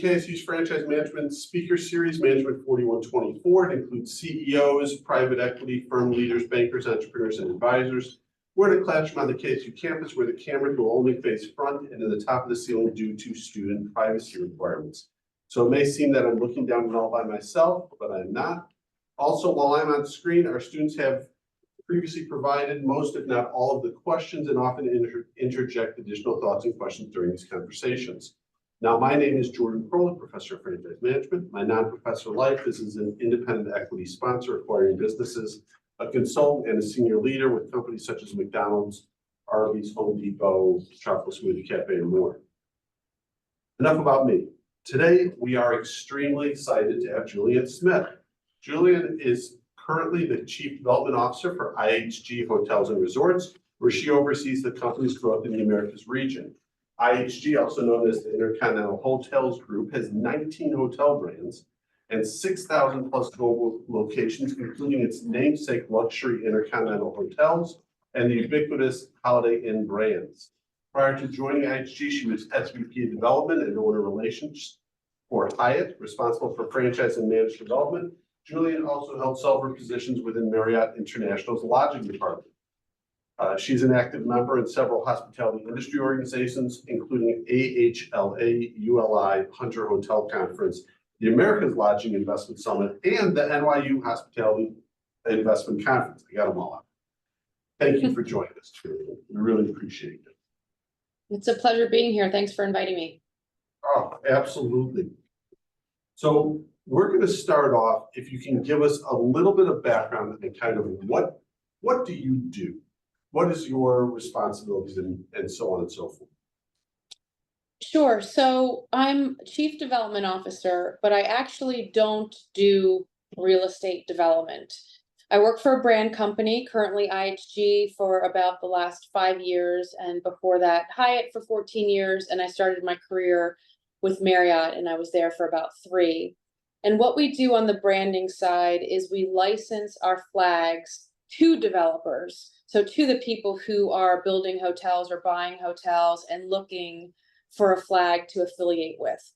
KSU's Franchise Management Speaker Series, Management 4124. It includes CEOs, private equity firm leaders, bankers, entrepreneurs, and advisors. We're in a classroom on the KSU campus where the cameras will only face front and in the top of the ceiling due to student privacy requirements. So it may seem that I'm looking down it all by myself, but I'm not. Also, while I'm on screen, our students have previously provided most, if not all, of the questions and often interject additional thoughts and questions during these conversations. Now, my name is Jordan Krolick, Professor of Franchise Management. My non-professor life is as an independent equity sponsor acquiring businesses, a consultant, and a senior leader with companies such as McDonald's, Arby's, Home Depot, Chocolate Smoothie Cafe, and more. Enough about me. Today, we are extremely excited to have Julienne Smith. Julienne is currently the Chief Development Officer for IHG Hotels and Resorts, where she oversees the company's growth in the Americas region. IHG, also known as the InterContinental Hotels Group, has 19 hotel brands and 6,000 plus global locations, including its namesake luxury InterContinental Hotels and the ubiquitous Holiday Inn brands. Prior to joining IHG, she was SVP Development and Owner Relations for Hyatt, responsible for franchise and managed development. Julienne also held several positions within Marriott International's lodging department. She's an active member in several hospitality industry organizations, including AHLA, ULI, Hunter Hotel Conference, the Americas Lodging Investment Summit, and the NYU Hospitality Investment Conference. I got them all out. Thank you for joining us, Julienne. We really appreciate it. It's a pleasure being here. Thanks for inviting me. Oh, absolutely. So we're going to start off, if you can give us a little bit of background and kind of what do you do? What is your responsibilities and so on and so forth? Sure. So I'm Chief Development Officer, but I actually don't do real estate development. I work for a brand company, currently IHG, for about the last 5 years, and before that Hyatt for 14 years, and I started my career with Marriott, and I was there for about 3. And what we do on the branding side is we license our flags to developers, so to the people who are building hotels or buying hotels and looking for a flag to affiliate with.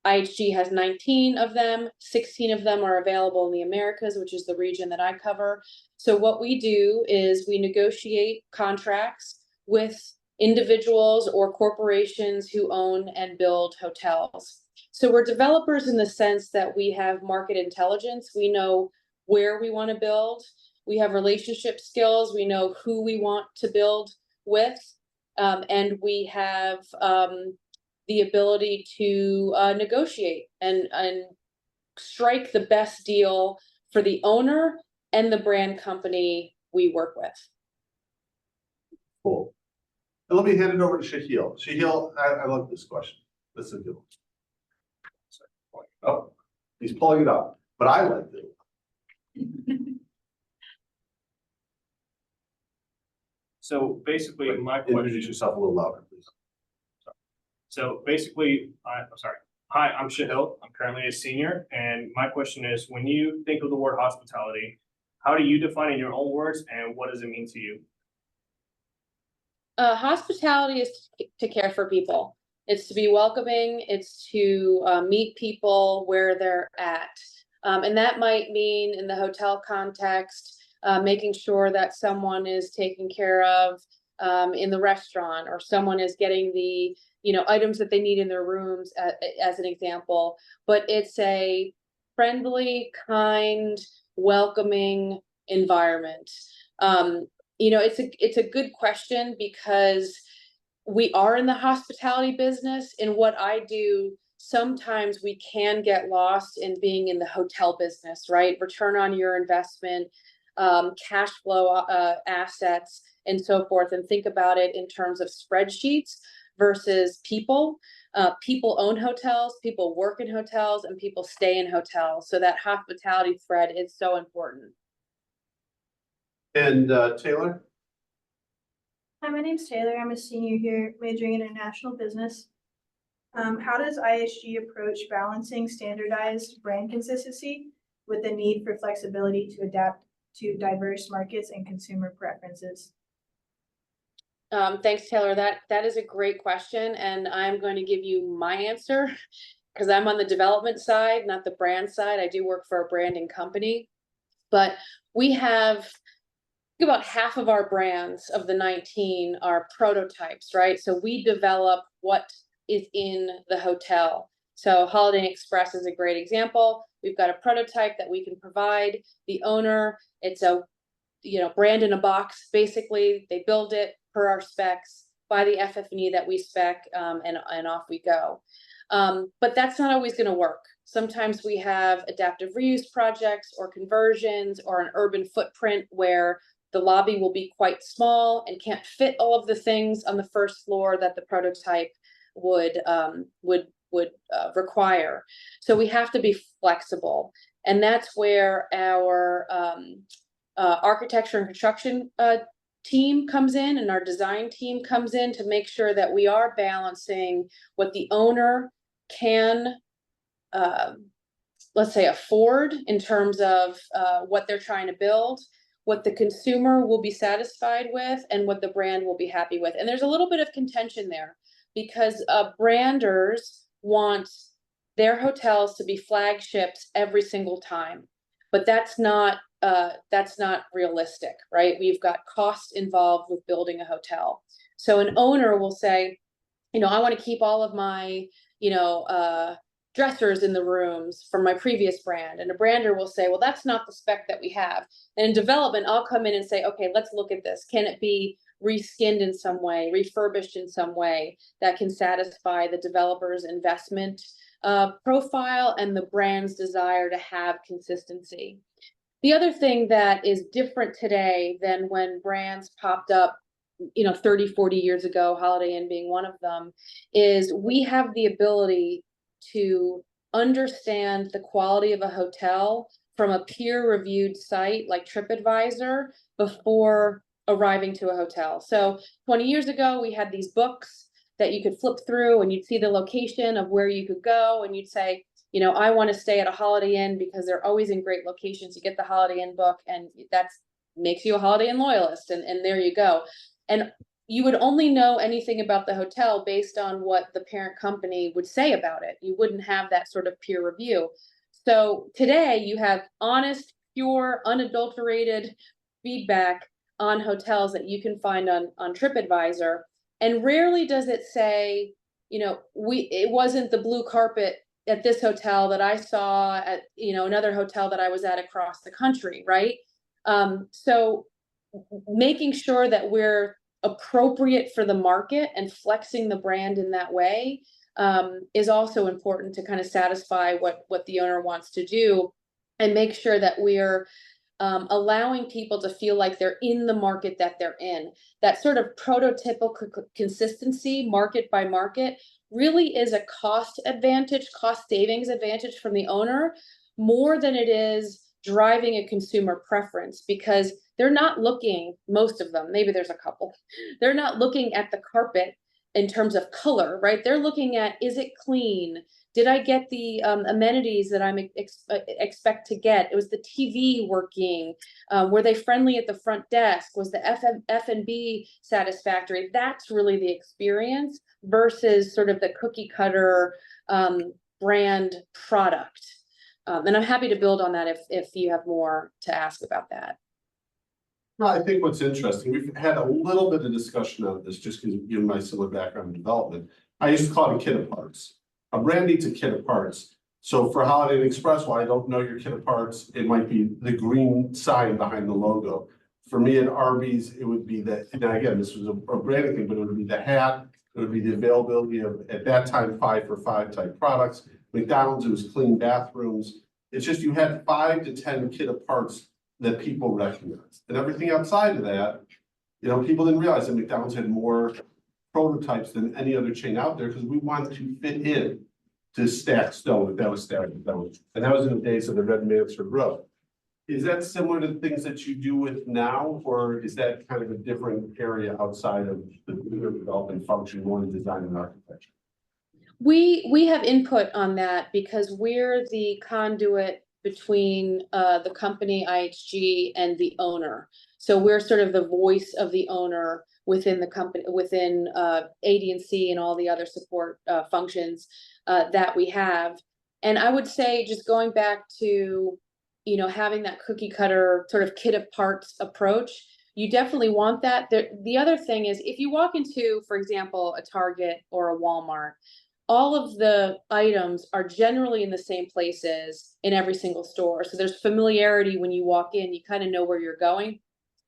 IHG has 19 of them, 16 of them are available in the Americas, which is the region that I cover. So what we do is we negotiate contracts with individuals or corporations who own and build hotels. So we're developers in the sense that we have market intelligence. We know where we want to build. We have relationship skills. We know who we want to build with. And we have the ability to negotiate and strike the best deal for the owner and the brand company we work with. Cool. And let me hand it over to Shahil. Shahil, I love this question. This is a good one. Oh, he's pulling it up, but I like it. So basically, my question. Introduce yourself a little louder, please. So basically, I'm sorry. Hi, I'm Shahil. I'm currently a senior, and my question is: when you think of the word hospitality, how do you define it in your own words, and what does it mean to you? Hospitality is to care for people. It's to be welcoming. It's to meet people where they're at. And that might mean in the hotel context, making sure that someone is taken care of in the restaurant, or someone is getting the items that they need in their rooms, as an example. But it's a friendly, kind, welcoming environment. It's a good question because we are in the hospitality business. In what I do, sometimes we can get lost in being in the hotel business, right? Return on your investment, cash flow assets, and so forth, and think about it in terms of spreadsheets versus people. People own hotels, people work in hotels, and people stay in hotels. So that hospitality thread is so important. And Taylor? Hi, my name's Taylor. I'm a senior here majoring in international business. How does IHG approach balancing standardized brand consistency with the need for flexibility to adapt to diverse markets and consumer preferences? Thanks, Taylor. That is a great question, and I'm going to give you my answer. because I'm on the development side, not the brand side. I do work for a branding company, but we have about half of our brands of the 19 are prototypes, right? So we develop what is in the hotel. So Holiday Inn Express is a great example. We've got a prototype that we can provide the owner. It's a brand in a box. Basically, they build it per our specs, by the FF&E that we spec, and off we go. But that's not always going to work. Sometimes we have adaptive reuse projects or conversions or an urban footprint where the lobby will be quite small and can't fit all of the things on the first floor that the prototype would require. So we have to be flexible, and that's where our architecture and construction team comes in, and our design team comes in to make sure that we are balancing what the owner can, let's say, afford in terms of what they're trying to build, what the consumer will be satisfied with, and what the brand will be happy with. And there's a little bit of contention there because branders want their hotels to be flagships every single time, but that's not realistic, right? We've got cost involved with building a hotel. So an owner will say, I want to keep all of my, dressers in the rooms from my previous brand. And a brander will say, well, that's not the spec that we have. And in development, I'll come in and say, okay, let's look at this. Can it be reskinned in some way, refurbished in some way that can satisfy the developer's investment profile and the brand's desire to have consistency? The other thing that is different today than when brands popped up 30, 40 years ago, Holiday Inn being one of them, is we have the ability to understand the quality of a hotel from a peer-reviewed site like TripAdvisor before arriving to a hotel. So 20 years ago, we had these books that you could flip through and you'd see the location of where you could go, and you'd say, I want to stay at a Holiday Inn because they're always in great locations. You get the Holiday Inn book, and that makes you a Holiday Inn loyalist, and there you go. And you would only know anything about the hotel based on what the parent company would say about it. You wouldn't have that sort of peer review. So today you have honest, pure, unadulterated feedback on hotels that you can find on TripAdvisor. And rarely does it say, it wasn't the blue carpet at this hotel that I saw at, another hotel that I was at across the country, right? So making sure that we're appropriate for the market and flexing the brand in that way is also important to kind of satisfy what the owner wants to do, and make sure that we're allowing people to feel like they're in the market that they're in. That sort of prototypical consistency, market by market, really is a cost savings advantage from the owner, more than it is driving a consumer preference, because they're not looking, most of them, maybe there's a couple, they're not looking at the carpet in terms of color, right? They're looking at, is it clean? Did I get the amenities that I'm expect to get? Was the TV working? Were they friendly at the front desk? Was the F&B satisfactory? That's really the experience versus sort of the cookie cutter brand product. And I'm happy to build on that if you have more to ask about that. No, I think what's interesting, we've had a little bit of discussion on this just because given my similar background in development. I used to call it a kit of parts. A brand needs a kit of parts. So for Holiday Inn Express, while I don't know your kit of parts, it might be the green sign behind the logo. For me at Arby's, it would be that, now again, this was a branding thing, but it would be the hat, it would be the availability of, at that time, 5 for 5 type products. McDonald's, it was clean bathrooms. It's just you had 5 to 10 kit of parts that people recognize. And everything outside of that, people didn't realize that McDonald's had more prototypes than any other chain out there because we wanted to fit in to stack stone. If that was stacked, and that was in the days of the Red Mansard Road. Is that similar to things that you do with now, or is that kind of a different area outside of the development function, more in design and architecture? We have input on that because we're the conduit between the company IHG and the owner. So we're sort of the voice of the owner within the company, within AD&C and all the other support functions that we have. And I would say, just going back to, you know, having that cookie cutter sort of kit of parts approach, you definitely want that. The other thing is, if you walk into, for example, a Target or a Walmart, all of the items are generally in the same places in every single store. So there's familiarity when you walk in, you kind of know where you're going.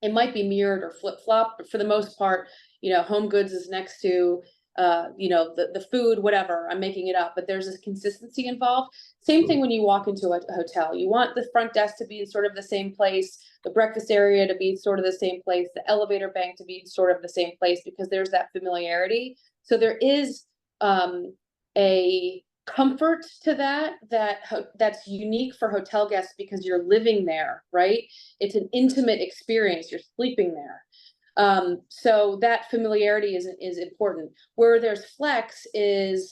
It might be mirrored or flip-flop, but for the most part, you know, home goods is next to, you know, the food, whatever, I'm making it up, but there's a consistency involved. Same thing when you walk into a hotel. You want the front desk to be in sort of the same place, the breakfast area to be sort of the same place, the elevator bank to be sort of the same place, because there's that familiarity. So there is a comfort to that's unique for hotel guests, because you're living there, right? It's an intimate experience. You're sleeping there. So that familiarity is important. Where there's flex is,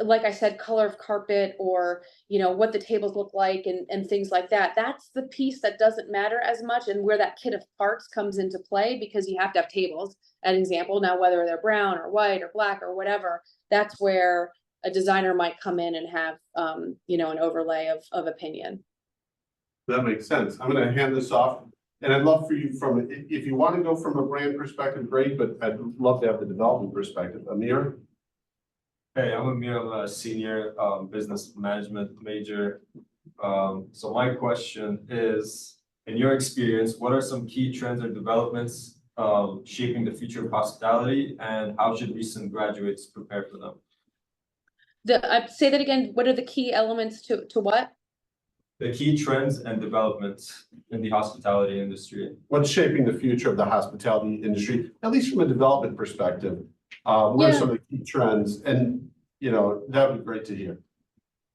like I said, color of carpet, or, you know, what the tables look like, and things like that. That's the piece that doesn't matter as much, and where that kit of parts comes into play, because you have to have tables, an example. Now, whether they're brown or white or black or whatever, that's where a designer might come in and have, you know, an overlay of opinion. That makes sense. I'm going to hand this off, and I'd love for you, from, if you want to go from a brand perspective, great, but I'd love to have the development perspective. Amir? Hey, I'm Amir. I'm a senior business management major. So my question is, in your experience, what are some key trends or developments shaping the future of hospitality, and how should recent graduates prepare for them? Say that again. What are the key elements to what? The key trends and developments in the hospitality industry. What's shaping the future of the hospitality industry, at least from a development perspective? What are some of the key trends? And, you know, that would be great to hear.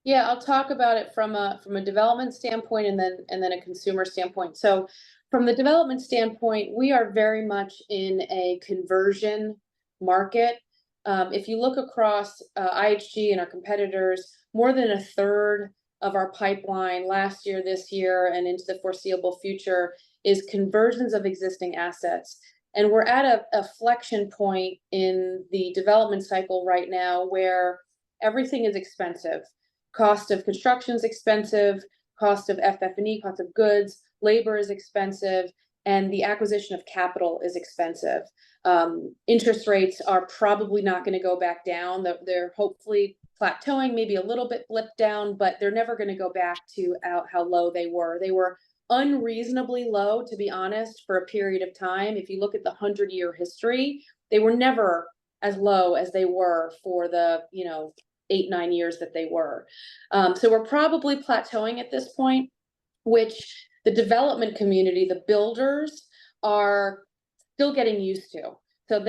Yeah, I'll talk about it from a development standpoint, and then a consumer standpoint. So from the development standpoint, we are very much in a conversion market. If you look across IHG and our competitors, more than a third of our pipeline last year, this year, and into the foreseeable future is conversions of existing assets. And we're at a flexion point in the development cycle right now, where everything is expensive. Cost of construction is expensive, cost of FF&E, cost of goods, labor is expensive, and the acquisition of capital is expensive. Interest rates are probably not going to go back down. They're hopefully plateauing, maybe a little bit blip down, but they're never going to go back to how low they were. They were unreasonably low, to be honest, for a period of time. If you look at the 100-year history, they were never as low as they were for the, you know, 8-9 years that they were. So we're probably plateauing at this point, which the development community, the builders, are still getting used to. So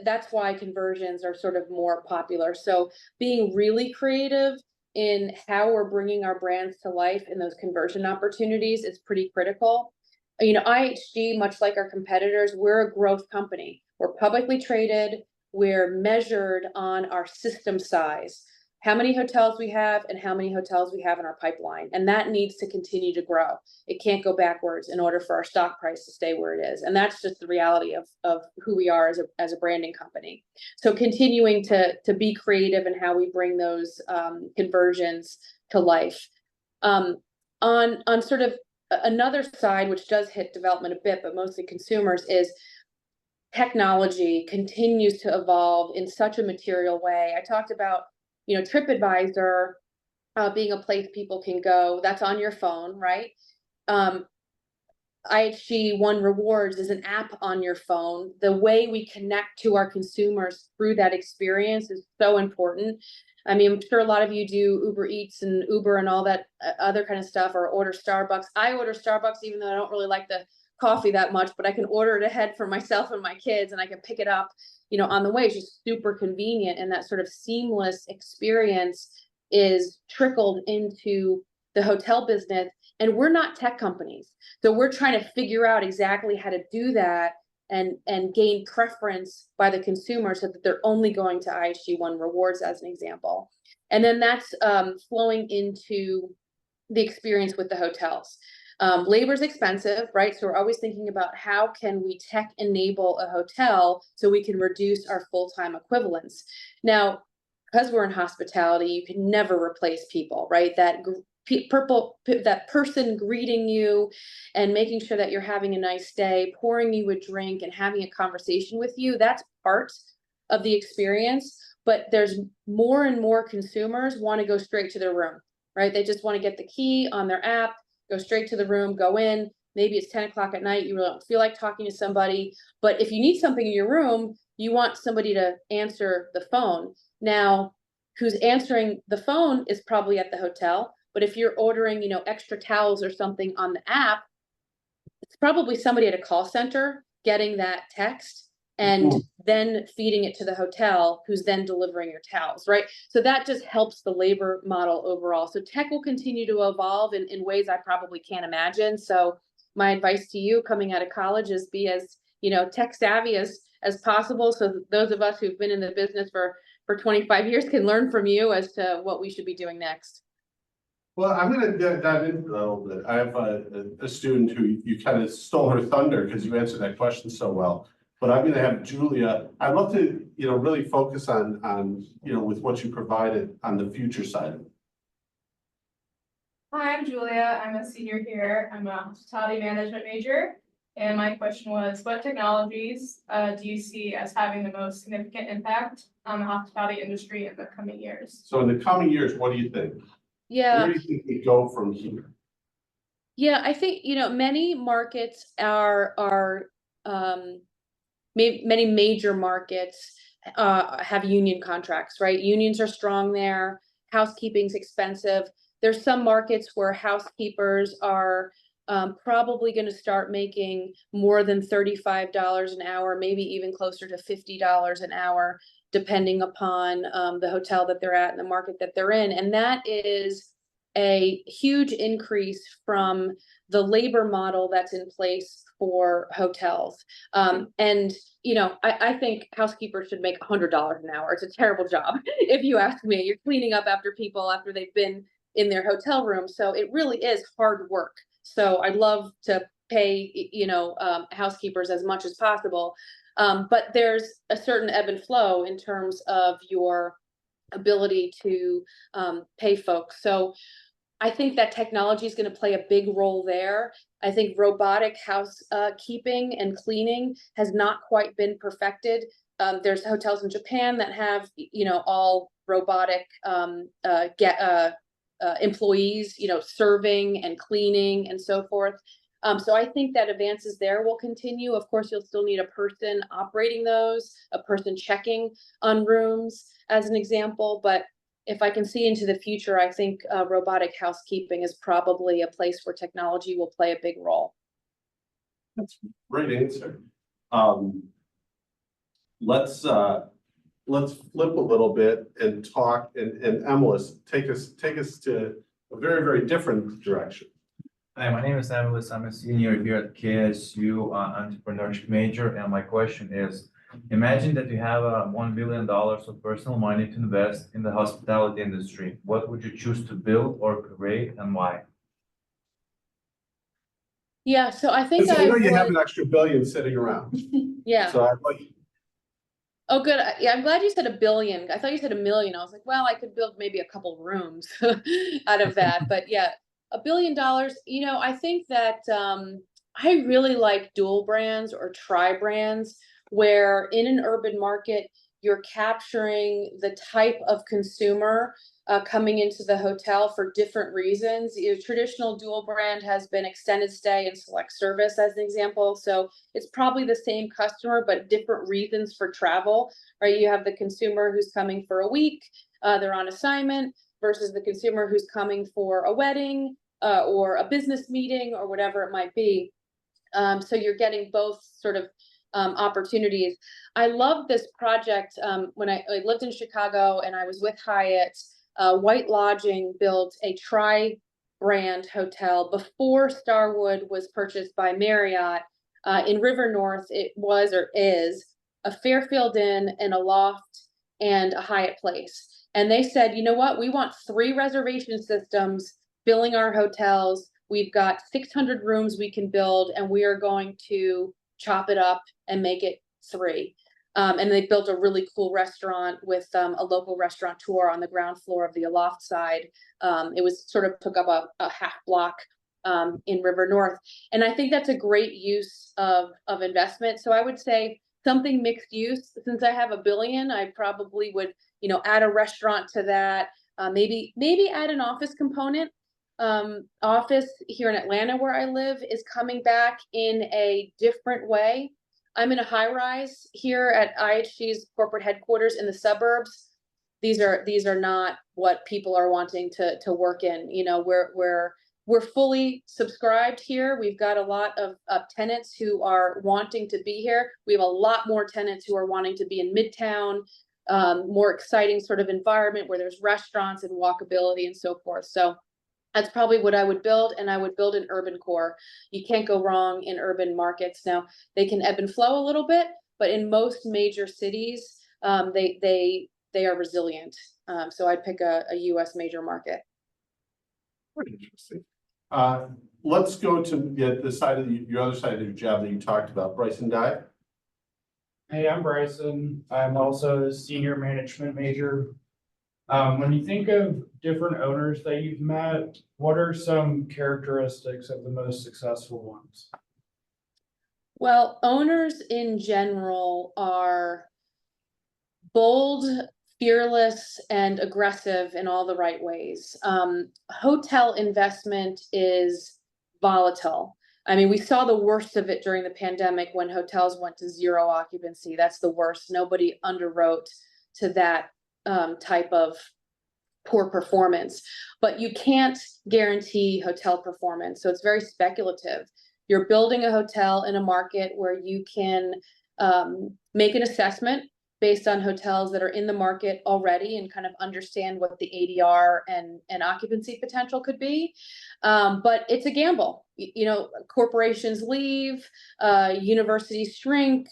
that's why conversions are sort of more popular. So being really creative in how we're bringing our brands to life in those conversion opportunities is pretty critical. You know, IHG, much like our competitors, we're a growth company. We're publicly traded. We're measured on our system size, how many hotels we have and how many hotels we have in our pipeline. And that needs to continue to grow. It can't go backwards in order for our stock price to stay where it is. And that's just the reality of who we are as a branding company. So continuing to be creative in how we bring those conversions to life. On sort of another side, which does hit development a bit, but mostly consumers, is technology continues to evolve in such a material way. I talked about, you know, TripAdvisor being a place people can go. That's on your phone, right? IHG One Rewards is an app on your phone. The way we connect to our consumers through that experience is so important. I mean, I'm sure a lot of you do Uber Eats and Uber and all that other kind of stuff, or order Starbucks. I order Starbucks even though I don't really like the coffee that much, but I can order it ahead for myself and my kids, and I can pick it up, you know, on the way. It's just super convenient, and that sort of seamless experience is trickled into the hotel business. And we're not tech companies, so we're trying to figure out exactly how to do that and gain preference by the consumer, so that they're only going to IHG One Rewards, as an example. And then that's flowing into the experience with the hotels. Labor is expensive, right? So we're always thinking about how can we tech enable a hotel so we can reduce our full-time equivalents. Now, because we're in hospitality, you can never replace people, right? That person greeting you and making sure that you're having a nice day, pouring you a drink and having a conversation with you, that's part of the experience. But there's more and more consumers want to go straight to their room, right? They just want to get the key on their app, go straight to the room, go in. Maybe it's 10 o'clock at night. You really don't feel like talking to somebody. But if you need something in your room, you want somebody to answer the phone. Now, who's answering the phone is probably at the hotel. But if you're ordering, extra towels or something on the app, it's probably somebody at a call center getting that text and then feeding it to the hotel, who's then delivering your towels, right? So that just helps the labor model overall. So tech will continue to evolve in ways I probably can't imagine. So my advice to you coming out of college is be as, tech savvy as possible. So those of us who've been in the business for 25 years can learn from you as to what we should be doing next. Well, I'm going to dive into that a little bit. I have a student who you kind of stole her thunder because you answered that question so well. But I'm going to have Julia. I'd love to, really focus on with what you provided on the future side. Hi, I'm Julia. I'm a senior here. I'm a hospitality management major. And my question was, what technologies do you see as having the most significant impact on the hospitality industry in the coming years? So in the coming years, what do you think? Yeah. Where do you think we go from here? Yeah, I think, many markets many major markets have union contracts, right? Unions are strong there. Housekeeping's expensive. There's some markets where housekeepers are probably going to start making more than $35 an hour, maybe even closer to $50 an hour, depending upon the hotel that they're at and the market that they're in. And that is a huge increase from the labor model that's in place for hotels. And, I think housekeepers should make $100 an hour. It's a terrible job. If you ask me, you're cleaning up after people after they've been in their hotel room. So it really is hard work. So I'd love to pay, housekeepers as much as possible. But there's a certain ebb and flow in terms of your ability to pay folks. So I think that technology is going to play a big role there. I think robotic housekeeping and cleaning has not quite been perfected. There's hotels in Japan that have, all robotic employees, serving and cleaning and so forth. So I think that advances there will continue. Of course, you'll still need a person operating those, a person checking on rooms as an example. But if I can see into the future, I think robotic housekeeping is probably a place where technology will play a big role. That's a great answer. Let's flip a little bit and talk, and Emilus, take us to a very, very different direction. Hi, my name is Emilus. I'm a senior here at KSU entrepreneurship major, and my question is, imagine that you have $1 billion of personal money to invest in the hospitality industry. What would you choose to build or create, and why? Yeah, so I think I know you have an extra billion sitting around. Yeah. So I'd like. Oh, good. Yeah, I'm glad you said $1 billion. I thought you said $1 million. I was like, well, I could build maybe a couple rooms out of that. But yeah, $1 billion. I think that I really like dual brands or tri brands, where in an urban market, you're capturing the type of consumer coming into the hotel for different reasons. Traditional dual brand has been extended stay and select service as an example. So it's probably the same customer, but different reasons for travel, right? You have the consumer who's coming for a week, they're on assignment, versus the consumer who's coming for a wedding or a business meeting or whatever it might be. So you're getting both sort of opportunities. I love this project. When I lived in Chicago and I was with Hyatt, White Lodging built a tri-brand hotel before Starwood was purchased by Marriott in River North. It was or is a Fairfield Inn and a Loft and a Hyatt Place. And they said, you know what, we want 3 reservation systems filling our hotels. We've got 600 rooms we can build, and we are going to chop it up and make it 3. And they built a really cool restaurant with a local restaurateur on the ground floor of the Aloft side. It was sort of took up a half block in River North. And I think that's a great use of investment. So I would say something mixed use. Since I have $1 billion, I probably would, add a restaurant to that. Maybe add an office component. Office here in Atlanta where I live is coming back in a different way. I'm in a high rise here at IHG's corporate headquarters in the suburbs. These are not what people are wanting to work in. We're fully subscribed here. We've got a lot of tenants who are wanting to be here. We have a lot more tenants who are wanting to be in Midtown, more exciting sort of environment where there's restaurants and walkability and so forth. So that's probably what I would build, and I would build an urban core. You can't go wrong in urban markets. Now, they can ebb and flow a little bit, but in most major cities, they are resilient. So I'd pick a US major market. Pretty interesting. Let's go to the side of your other side of your job that you talked about, Bryson Dye. Hey, I'm Bryson. I'm also a senior management major. When you think of different owners that you've met, what are some characteristics of the most successful ones? Well, owners in general are bold, fearless, and aggressive in all the right ways. Hotel investment is volatile. I mean, we saw the worst of it during the pandemic when hotels went to 0 occupancy. That's the worst. Nobody underwrote to that type of poor performance, but you can't guarantee hotel performance. So it's very speculative. You're building a hotel in a market where you can make an assessment based on hotels that are in the market already and kind of understand what the ADR and occupancy potential could be. But it's a gamble. Corporations leave, universities shrink,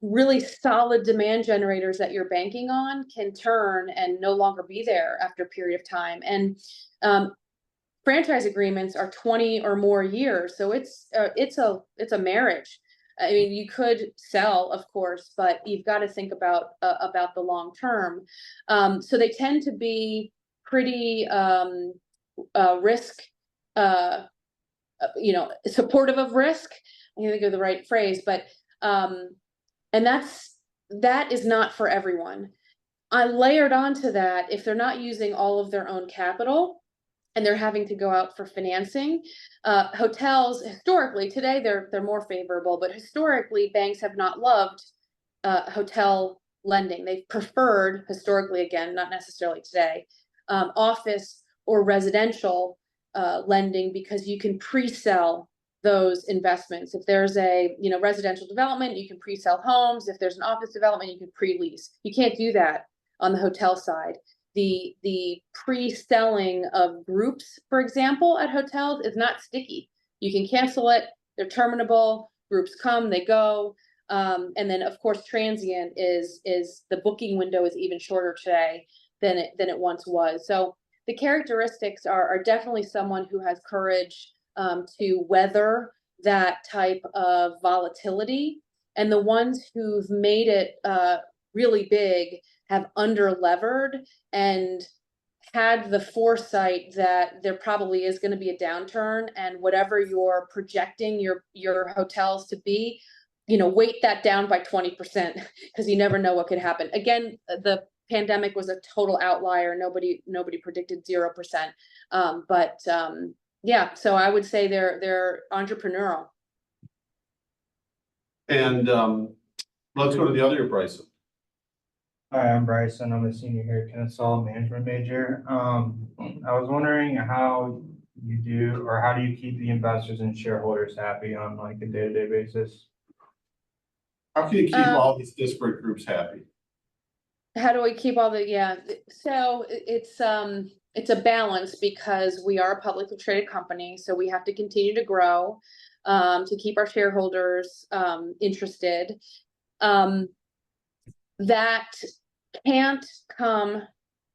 really solid demand generators that you're banking on can turn and no longer be there after a period of time. And franchise agreements are 20 or more years. So it's a marriage. I mean, you could sell, of course, but you've got to think about the long term. So they tend to be pretty risk, supportive of risk. I can't think of the right phrase, but and that is not for everyone. I layered onto that, if they're not using all of their own capital and they're having to go out for financing, hotels historically, today they're more favorable, but historically banks have not loved hotel lending. They've preferred historically, again, not necessarily today, office or residential lending, because you can pre-sell those investments. If there's a residential development, you can pre-sell homes. If there's an office development, you can pre-lease. You can't do that on the hotel side. The pre-selling of groups, for example, at hotels is not sticky. You can cancel it. They're terminable. Groups come, they go. And then of course, transient is the booking window is even shorter today than it once was. So the characteristics are definitely someone who has courage to weather that type of volatility. And the ones who've made it really big have under-levered and had the foresight that there probably is going to be a downturn, and whatever you're projecting your hotels to be, weight that down by 20%, because you never know what could happen. Again, the pandemic was a total outlier. Nobody predicted 0%. Yeah, so I would say they're entrepreneurial. And let's go to the other Bryson. Hi, I'm Bryson. I'm a senior here at Kennesaw, management major. I was wondering how you do, or how do you keep the investors and shareholders happy on like a day-to-day basis? How can you keep all these disparate groups happy? How do we keep all so it's a balance, because we are a publicly traded company, so we have to continue to grow to keep our shareholders interested. That can't come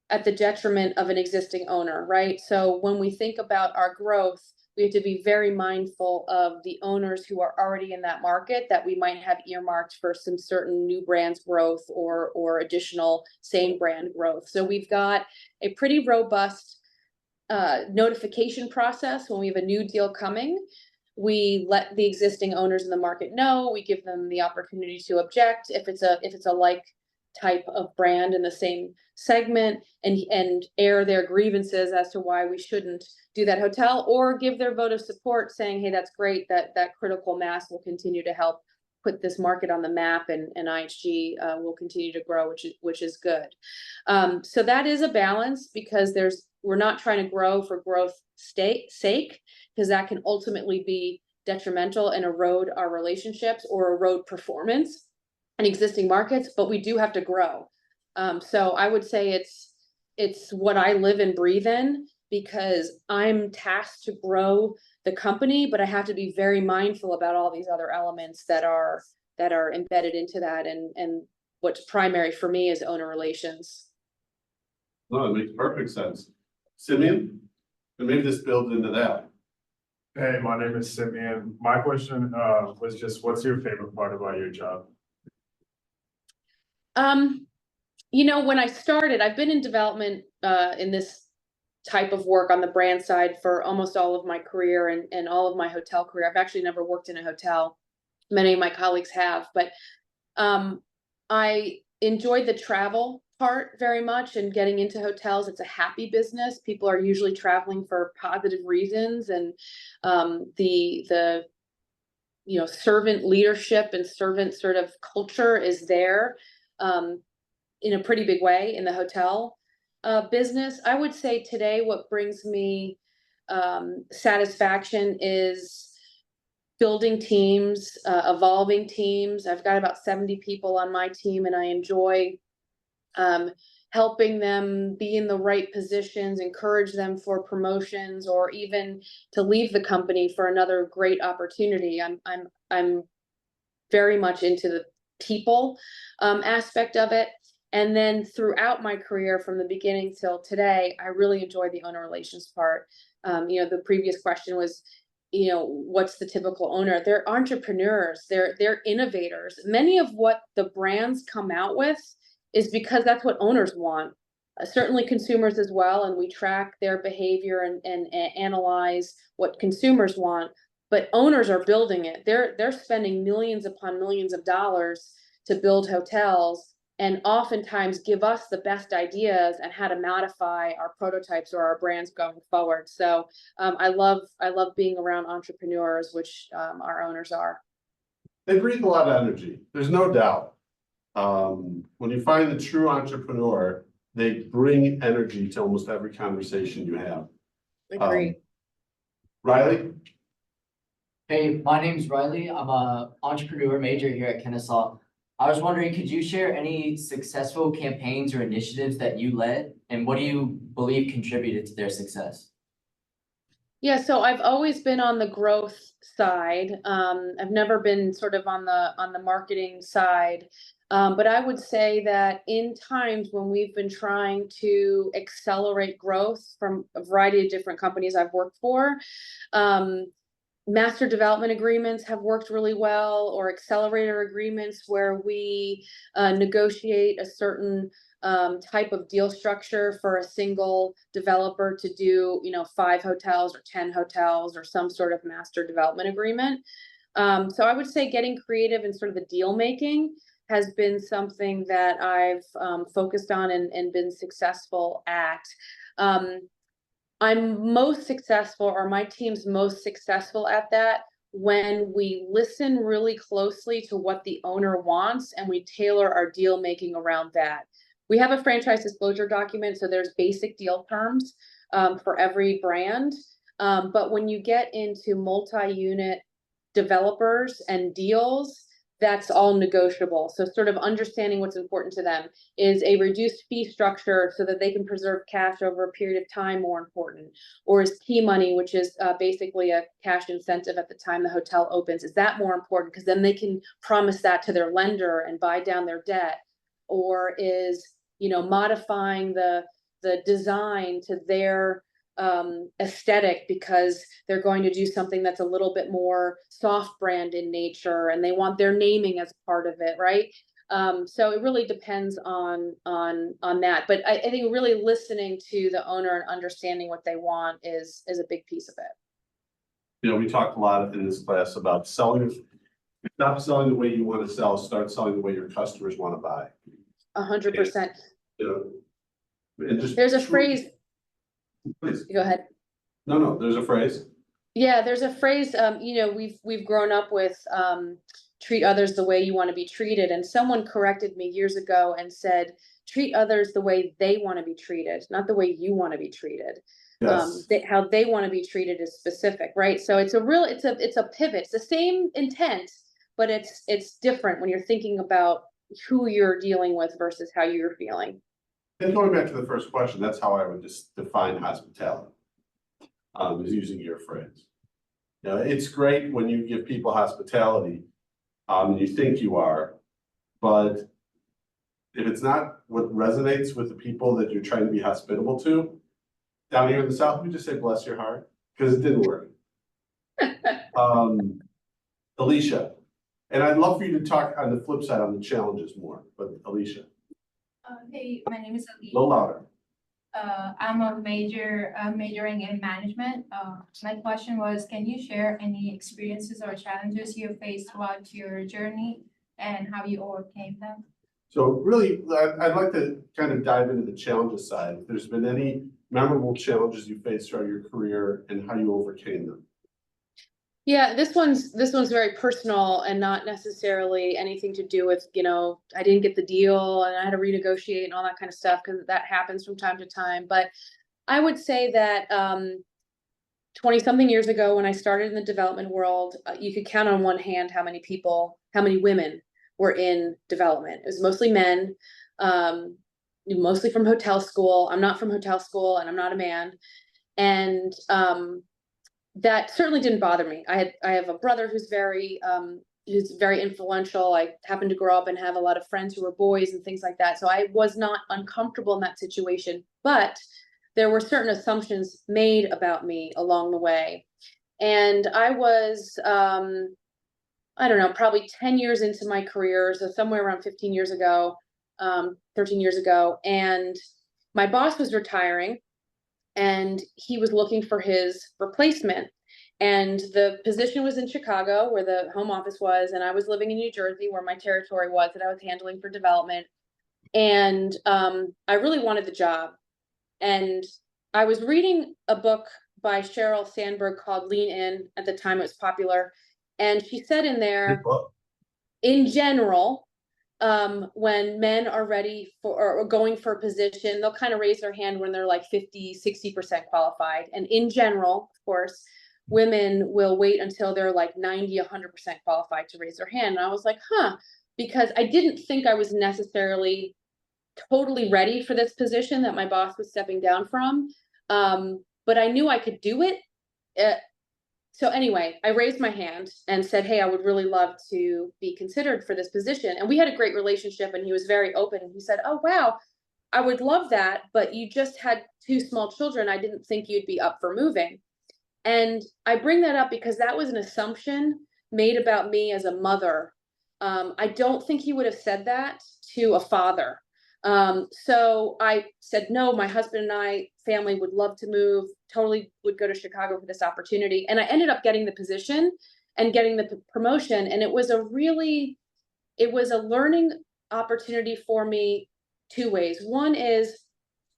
at the detriment of an existing owner, right? So when we think about our growth, we have to be very mindful of the owners who are already in that market that we might have earmarked for some certain new brands growth or additional same brand growth. So we've got a pretty robust notification process when we have a new deal coming. We let the existing owners in the market know. We give them the opportunity to object if it's a like type of brand in the same segment, and air their grievances as to why we shouldn't do that hotel, or give their vote of support saying, hey, that's great, that critical mass will continue to help put this market on the map, and IHG will continue to grow, which is good. So that is a balance, because we're not trying to grow for growth sake, because that can ultimately be detrimental and erode our relationships or erode performance in existing markets, but we do have to grow. So I would say it's what I live and breathe in, because I'm tasked to grow the company, but I have to be very mindful about all these other elements that are embedded into that, and what's primary for me is owner relations. No, it makes perfect sense. Simeon, and maybe this builds into that. Hey, my name is Simeon. My question was just, what's your favorite part about your job? When I started, I've been in development in this type of work on the brand side for almost all of my career and all of my hotel career. I've actually never worked in a hotel. Many of my colleagues have, but I enjoyed the travel part very much, and getting into hotels. It's a happy business. People are usually traveling for positive reasons, and the servant leadership and servant sort of culture is there in a pretty big way in the hotel business. I would say today what brings me satisfaction is building teams, evolving teams. I've got about 70 people on my team, and I enjoy helping them be in the right positions, encourage them for promotions, or even to leave the company for another great opportunity. I'm very much into the people aspect of it. And then throughout my career, from the beginning till today, I really enjoy the owner relations part. The previous question was, what's the typical owner? They're entrepreneurs, they're innovators. Many of what the brands come out with is because that's what owners want. Certainly consumers as well, and we track their behavior and analyze what consumers want. But owners are building it. They're spending millions upon millions of dollars to build hotels, and oftentimes give us the best ideas and how to modify our prototypes or our brands going forward. So I love being around entrepreneurs, which our owners are. They breathe a lot of energy. There's no doubt. When you find the true entrepreneur, they bring energy to almost every conversation you have. Agree. Riley? Hey, my name's Riley. I'm an entrepreneur major here at Kennesaw. I was wondering, could you share any successful campaigns or initiatives that you led, and what do you believe contributed to their success? Yeah, so I've always been on the growth side. I've never been sort of on the marketing side. But I would say that in times when we've been trying to accelerate growth from a variety of different companies I've worked for, master development agreements have worked really well, or accelerator agreements where we negotiate a certain type of deal structure for a single developer to do, 5 hotels or 10 hotels, or some sort of master development agreement. So I would say getting creative in sort of the deal making has been something that I've focused on and been successful at. I'm most successful, or my team's most successful at that, when we listen really closely to what the owner wants and we tailor our deal making around that. We have a franchise disclosure document, so there's basic deal terms for every brand. But when you get into multi-unit developers and deals, that's all negotiable. So sort of understanding what's important to them. Is a reduced fee structure so that they can preserve cash over a period of time more important? Or is key money, which is basically a cash incentive at the time the hotel opens, is that more important? Because then they can promise that to their lender and buy down their debt. Or is, modifying the the design to their aesthetic, because they're going to do something that's a little bit more soft brand in nature, and they want their naming as part of it, right? So it really depends on that. But I think really listening to the owner and understanding what they want is a big piece of it. You know, we talked a lot in this class about selling. Stop selling the way you want to sell, start selling the way your customers want to buy. 100%. You know, and just. There's a phrase. Please, Go ahead. no, there's a phrase. Yeah, there's a phrase, you know, we've grown up with, treat others the way you want to be treated. And someone corrected me years ago and said, treat others the way they want to be treated, not the way you want to be treated. Yes. How they want to be treated is specific, right? So it's a pivot. It's the same intent, but it's different when you're thinking about who you're dealing with versus how you're feeling. And going back to the first question, that's how I would just define hospitality. Is using your phrase. You know, it's great when you give people hospitality, you think you are, but if it's not what resonates with the people that you're trying to be hospitable to, down here in the South, we just say, bless your heart, because it didn't work. Alicia, and I'd love for you to talk on the flip side on the challenges more, but Alicia. Hey, my name is A little louder. I'm majoring in management. My question was, can you share any experiences or challenges you faced throughout your journey and how you overcame them? So really, I'd like to kind of dive into the challenges side. If there's been any memorable challenges you faced throughout your career and how you overcame them. Yeah, this one's very personal and not necessarily anything to do with, you know, I didn't get the deal and I had to renegotiate and all that kind of stuff, because that happens from time to time. But I would say that 20-something years ago, when I started in the development world, you could count on one hand how many women were in development. It was mostly men, mostly from hotel school. I'm not from hotel school and I'm not a man. And that certainly didn't bother me. I have a brother who's very influential. I happened to grow up and have a lot of friends who were boys and things like that. So I was not uncomfortable in that situation, but there were certain assumptions made about me along the way. And I was, I don't know, probably 10 years into my career, so somewhere around 15 years ago, 13 years ago, and my boss was retiring. And he was looking for his replacement. And the position was in Chicago, where the home office was, and I was living in New Jersey, where my territory was, that I was handling for development. And I really wanted the job. And I was reading a book by Sheryl Sandberg called Lean In. At the time, it was popular. And she said in there, in general, when men are ready for or going for a position, they'll kind of raise their hand when they're like 50-60% qualified. And in general, of course, women will wait until they're like 90-100% qualified to raise their hand. And I was like, because I didn't think I was necessarily totally ready for this position that my boss was stepping down from. But I knew I could do it. So anyway, I raised my hand and said, hey, I would really love to be considered for this position. And we had a great relationship, and he was very open. And he said, oh, wow, I would love that. But you just had 2 small children. I didn't think you'd be up for moving. And I bring that up because that was an assumption made about me as a mother. I don't think he would have said that to a father. So I said, no, my husband and I family would love to move, totally would go to Chicago for this opportunity. And I ended up getting the position and getting the promotion. And it was a learning opportunity for me 2 ways. One is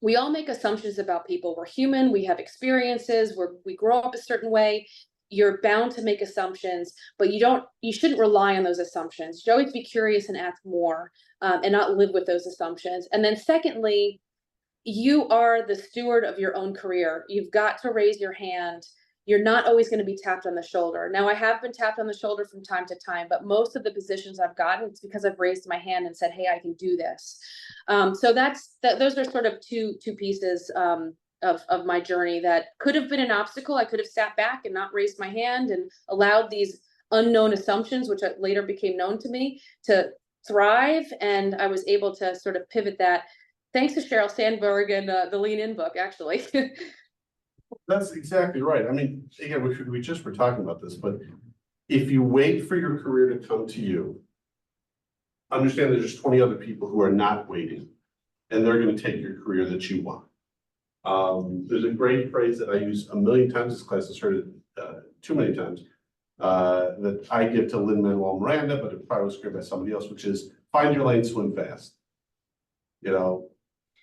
we all make assumptions about people. We're human. We have experiences we grow up a certain way. You're bound to make assumptions, but you shouldn't rely on those assumptions. You should always be curious and ask more, and not live with those assumptions. And then secondly, you are the steward of your own career. You've got to raise your hand. You're not always going to be tapped on the shoulder. Now, I have been tapped on the shoulder from time to time, but most of the positions I've gotten, it's because I've raised my hand and said, hey, I can do this. So those are sort of two pieces of my journey that could have been an obstacle. I could have sat back and not raised my hand and allowed these unknown assumptions, which later became known to me, to thrive. And I was able to sort of pivot that Thanks to Sheryl Sandberg and the Lean In book, actually. That's exactly right. I mean, again, we just were talking about this, but if you wait for your career to come to you, understand that there's 20 other people who are not waiting, and they're going to take your career that you want. There's a great phrase that I use a million times. This class has heard it too many times. That I give to Lin-Manuel Miranda, but it probably was created by somebody else, which is find your lane, swim fast. You know,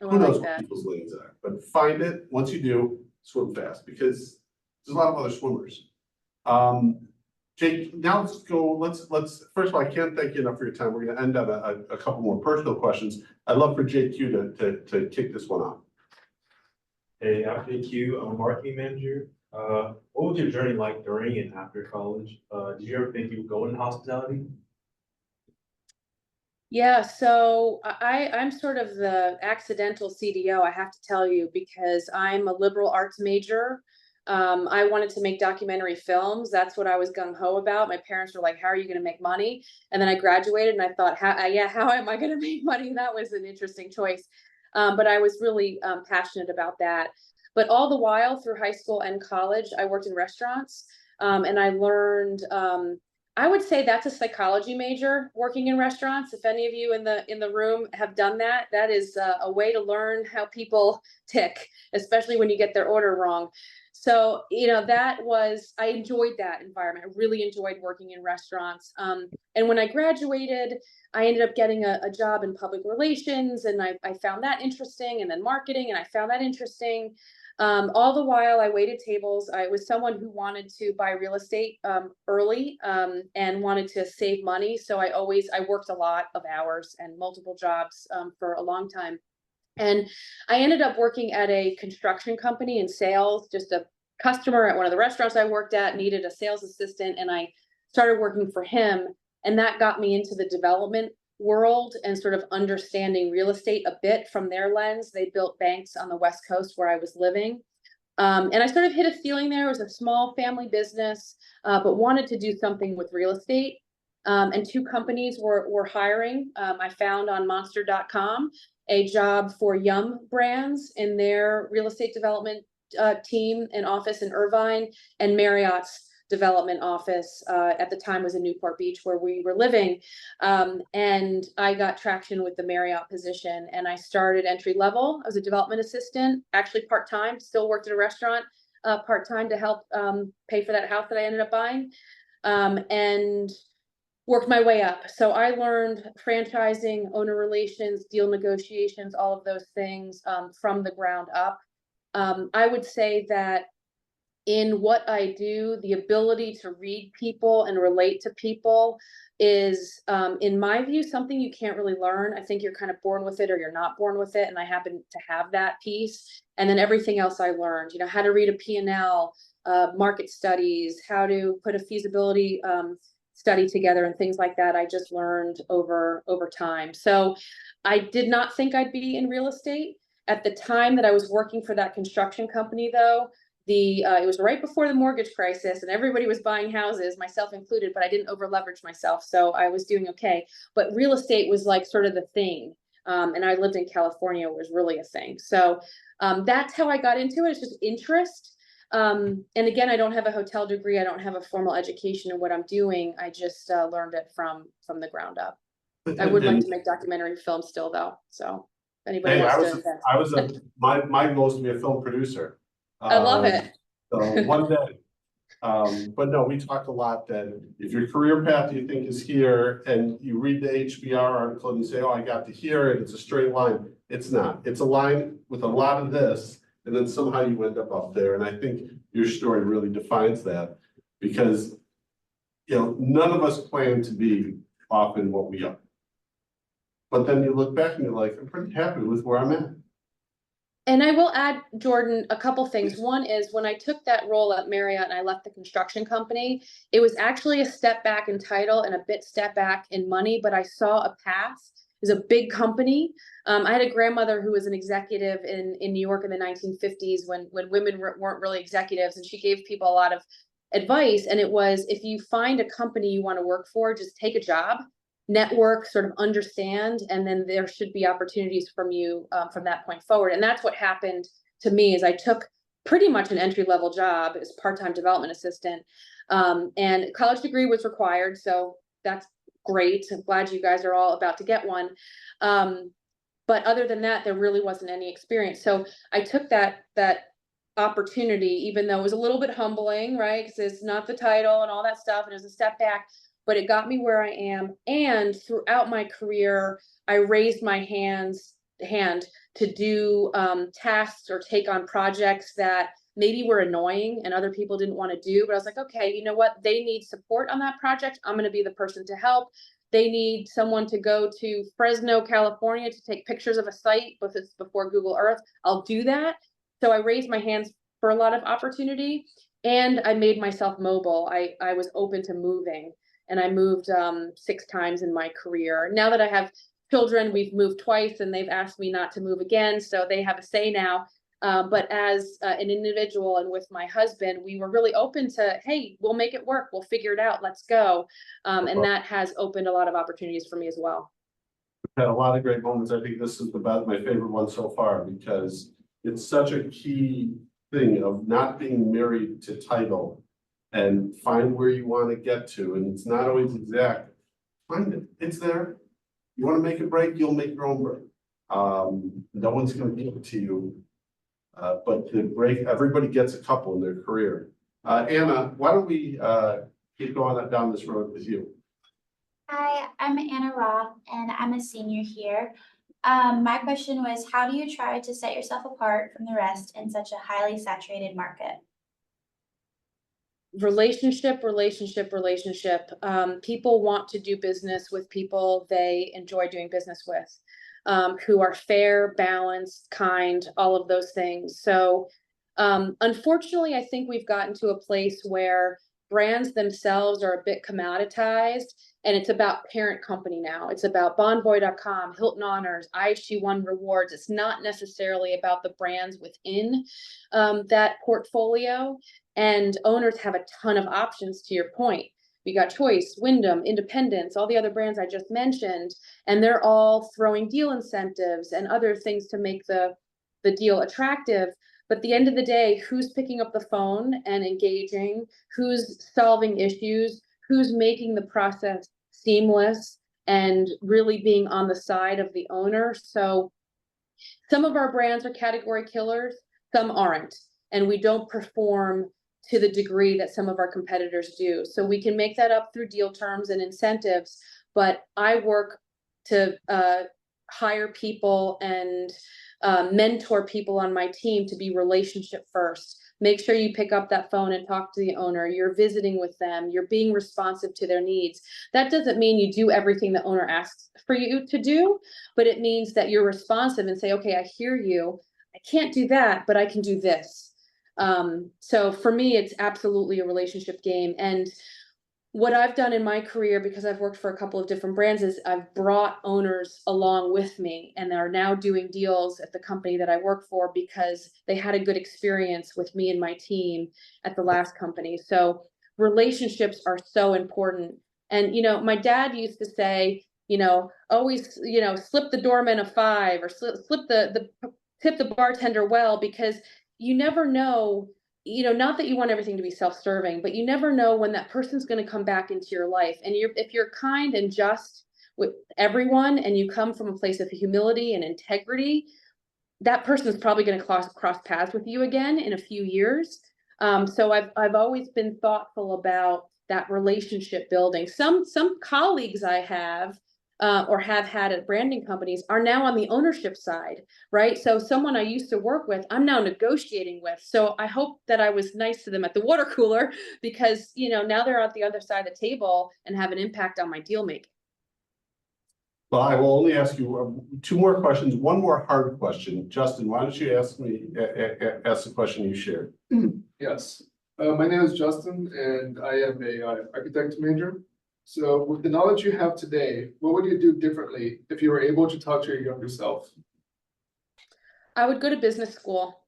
who knows what people's lanes are, but find it. Once you do, swim fast, because there's a lot of other swimmers. Jake, now let's go, let's, first of all, I can't thank you enough for your time. We're gonna end on a couple more personal questions. I'd love for JQ to kick this one off. Hey, I'm JQ, I'm a marketing manager. What was your journey like during and after college? Did you ever think you would go into hospitality? Yeah, so I'm sort of the accidental CDO, I have to tell you, because I'm a liberal arts major. I wanted to make documentary films. That's what I was gung-ho about. My parents were like, how are you going to make money? And then I graduated and I thought, how am I going to make money? That was an interesting choice. But I was really passionate about that. But all the while through high school and college, I worked in restaurants, and I learned, I would say that's a psychology major, working in restaurants. If any of you in the room have done that, that is a way to learn how people tick, especially when you get their order wrong. So, you know, I enjoyed that environment. I really enjoyed working in restaurants. And when I graduated, I ended up getting a job in public relations, and I found that interesting, and then marketing, and I found that interesting. All the while I waited tables. I was someone who wanted to buy real estate early and wanted to save money. So I worked a lot of hours and multiple jobs for a long time. And I ended up working at a construction company in sales. Just a customer at one of the restaurants I worked at needed a sales assistant, and I started working for him. And that got me into the development world and sort of understanding real estate a bit from their lens. They built banks on the West Coast where I was living. And I sort of hit a ceiling there. It was a small family business, but wanted to do something with real estate. And two companies were hiring. I found on monster.com a job for Yum Brands in their real estate development team and office in Irvine, and Marriott's development office at the time was in Newport Beach, where we were living. And I got traction with the Marriott position, and I started entry level. I was a development assistant, actually part-time, still worked at a restaurant part-time to help pay for that house that I ended up buying, and worked my way up. So I learned franchising, owner relations, deal negotiations, all of those things from the ground up. I would say that in what I do, the ability to read people and relate to people is, in my view, something you can't really learn. I think you're kind of born with it or you're not born with it. And I happen to have that piece. And then everything else I learned, you know, how to read a P&L, market studies, how to put a feasibility study together and things like that. I just learned over time. So I did not think I'd be in real estate. At the time that I was working for that construction company, though, it was right before the mortgage crisis and everybody was buying houses, myself included, but I didn't over leverage myself. So I was doing okay. But real estate was like sort of the thing. And I lived in California, it was really a thing. So that's how I got into it. It's just interest. And again, I don't have a hotel degree. I don't have a formal education in what I'm doing. I just learned it from the ground up. I would like to make documentary films still, though. So if anybody wants to. My goal is to be a film producer. I love it. So one day. But no, we talked a lot that if your career path you think is here and you read the HBR article and you say, oh, I got to here and it's a straight line. It's not. It's a line with a lot of this. And then somehow you end up there. And I think your story really defines that, because, you know, none of us plan to be often what we are. But then you look back and you're like, I'm pretty happy with where I'm at. And I will add, Jordan, a couple things. One is when I took that role at Marriott and I left the construction company, it was actually a step back in title and a bit step back in money, but I saw a path. It was a big company. I had a grandmother who was an executive in New York in the 1950s when women weren't really executives, and she gave people a lot of advice. And it was, if you find a company you want to work for, just take a job. network, sort of understand, and then there should be opportunities from you from that point forward. And that's what happened to me is I took pretty much an entry-level job as part-time development assistant. And a college degree was required, so that's great. I'm glad you guys are all about to get one. But other than that, there really wasn't any experience. So I took that opportunity, even though it was a little bit humbling, right? Because it's not the title and all that stuff, and it was a step back, but it got me where I am. And throughout my career, I raised my hand to do tasks or take on projects that maybe were annoying and other people didn't want to do. But I was like, okay, you know what? They need support on that project. I'm going to be the person to help. They need someone to go to Fresno, California to take pictures of a site before Google Earth. I'll do that. So I raised my hands for a lot of opportunity, and I made myself mobile. I was open to moving, and I moved 6 times in my career. Now that I have children, we've moved twice, and they've asked me not to move again, so they have a say now. But as an individual and with my husband, we were really open to, hey, we'll make it work. We'll figure it out. Let's go. And that has opened a lot of opportunities for me as well. Had a lot of great moments. I think this is my favorite one so far, because it's such a key thing of not being married to title and find where you want to get to. And it's not always exact. Find it. It's there. You want to make it break, you'll make your own break. No one's going to give it to you. But the break, everybody gets a couple in their career. Anna, why don't we keep going down this road with you? Hi, I'm Anna Roth, and I'm a senior here. My question was, how do you try to set yourself apart from the rest in such a highly saturated market? Relationship. People want to do business with people they enjoy doing business with, who are fair, balanced, kind, all of those things. So unfortunately, I think we've gotten to a place where brands themselves are a bit commoditized, and it's about parent company now. It's about Bonvoy.com, Hilton Honors, IHG One Rewards. It's not necessarily about the brands within that portfolio. And owners have a ton of options, to your point. We got Choice, Wyndham, Independence, all the other brands I just mentioned, and they're all throwing deal incentives and other things to make the deal attractive. But at the end of the day, who's picking up the phone and engaging? Who's solving issues? Who's making the process seamless and really being on the side of the owner? So some of our brands are category killers, some aren't, and we don't perform to the degree that some of our competitors do. So we can make that up through deal terms and incentives, but I work to hire people and mentor people on my team to be relationship first. Make sure you pick up that phone and talk to the owner. You're visiting with them. You're being responsive to their needs. That doesn't mean you do everything the owner asks for you to do, but it means that you're responsive and say, okay, I hear you. I can't do that, but I can do this. So for me, it's absolutely a relationship game. And what I've done in my career, because I've worked for a couple of different brands, is I've brought owners along with me, and they're now doing deals at the company that I work for because they had a good experience with me and my team at the last company. So relationships are so important. And, you know, my dad used to say, you know, always, you know, slip the doorman a 5 or tip the bartender well, because you never know, you know, not that you want everything to be self-serving, but you never know when that person's going to come back into your life. And if you're kind and just with everyone, and you come from a place of humility and integrity, that person is probably going to cross paths with you again in a few years. So I've always been thoughtful about that relationship building. Some colleagues I have or have had at branding companies are now on the ownership side, right? So someone I used to work with, I'm now negotiating with. So I hope that I was nice to them at the water cooler, because, you know, now they're at the other side of the table and have an impact on my deal making. Well, I will only ask you 2 more questions. One more hard question. Justin, why don't you ask the question you shared? Yes, my name is Justin, and I am a architect major. So with the knowledge you have today, what would you do differently if you were able to talk to your younger self? I would go to business school.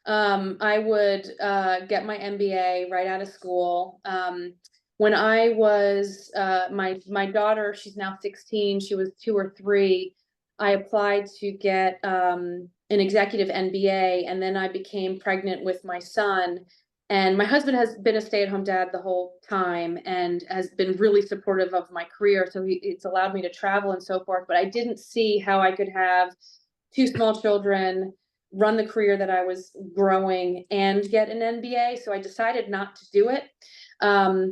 I would get my MBA right out of school. when I was, my daughter, she's now 16, she was 2 or 3, I applied to get an executive MBA, and then I became pregnant with my son. And my husband has been a stay-at-home dad the whole time and has been really supportive of my career. So it's allowed me to travel and so forth, but I didn't see how I could have 2 small children, run the career that I was growing, and get an MBA. So I decided not to do it.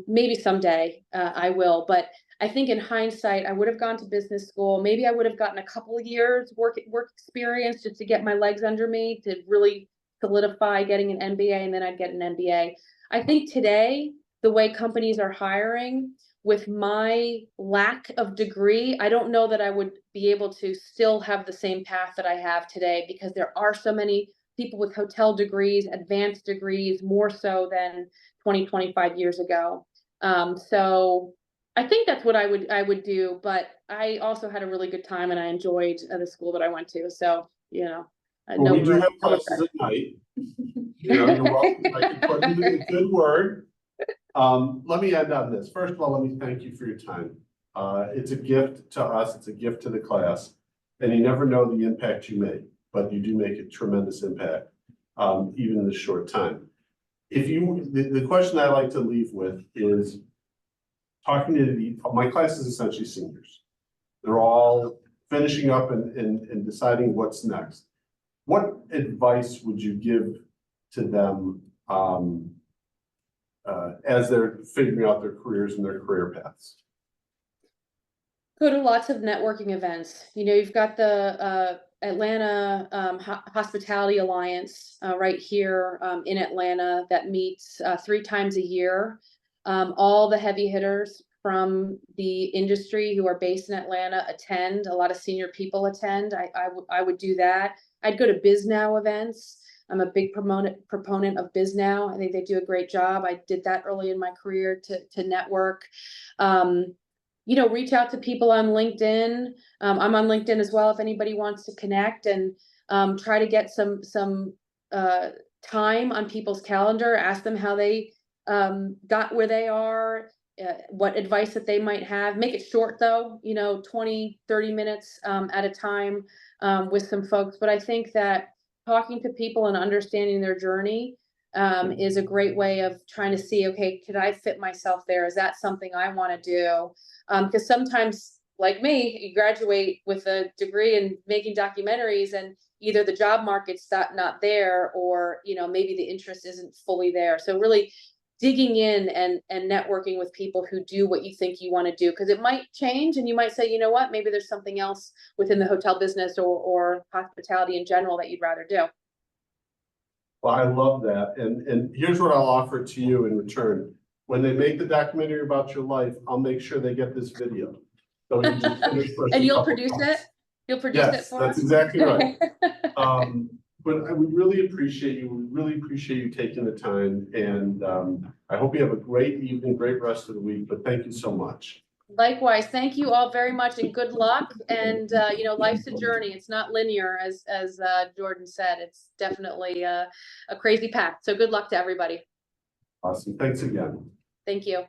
Maybe someday I will, but I think in hindsight, I would have gone to business school. Maybe I would have gotten a couple of years work experience just to get my legs under me to really solidify getting an MBA, and then I'd get an MBA. I think today, the way companies are hiring, with my lack of degree, I don't know that I would be able to still have the same path that I have today, because there are so many people with hotel degrees, advanced degrees, more so than 20, 25 years ago. So I think that's what I would do, but I also had a really good time and I enjoyed the school that I went to. So, you know. Well, we do have classes at night. You know, you're welcome. I can put in a good word. Let me end on this. First of all, let me thank you for your time. It's a gift to us. It's a gift to the class. And you never know the impact you make, but you do make a tremendous impact, even in this short time. The question I like to leave with is talking to my class is essentially seniors. They're all finishing up and deciding what's next. What advice would you give to them as they're figuring out their careers and their career paths? Go to lots of networking events. You know, you've got the Atlanta Hospitality Alliance right here in Atlanta that meets 3 times a year. All the heavy hitters from the industry who are based in Atlanta attend. A lot of senior people attend. I would do that. I'd go to BizNow events. I'm a big proponent of BizNow. I think they do a great job. I did that early in my career to network. You know, reach out to people on LinkedIn. I'm on LinkedIn as well if anybody wants to connect, and try to get some time on people's calendar. Ask them how they got where they are, what advice that they might have. Make it short though, you know, 20, 30 minutes at a time with some folks. But I think that talking to people and understanding their journey is a great way of trying to see, okay, could I fit myself there? Is that something I want to do? Because sometimes, like me, you graduate with a degree in making documentaries and either the job market's not there, or, you know, maybe the interest isn't fully there. So really digging in and networking with people who do what you think you want to do, because it might change and you might say, you know what, maybe there's something else within the hotel business or hospitality in general that you'd rather do. Well, I love that. And here's what I'll offer to you in return. When they make the documentary about your life, I'll make sure they get this video. So you just finish first And a you'll couple produce months. it? You'll produce it Yes, for that's us? exactly right. But I would really appreciate you. We really appreciate you taking the time. And I hope you have a great evening, great rest of the week. But thank you so much. Likewise, thank you all very much and good luck. And you know, life's a journey. It's not linear, as Jordan said. It's definitely a crazy path. So good luck to everybody. Awesome. Thanks again. Thank you.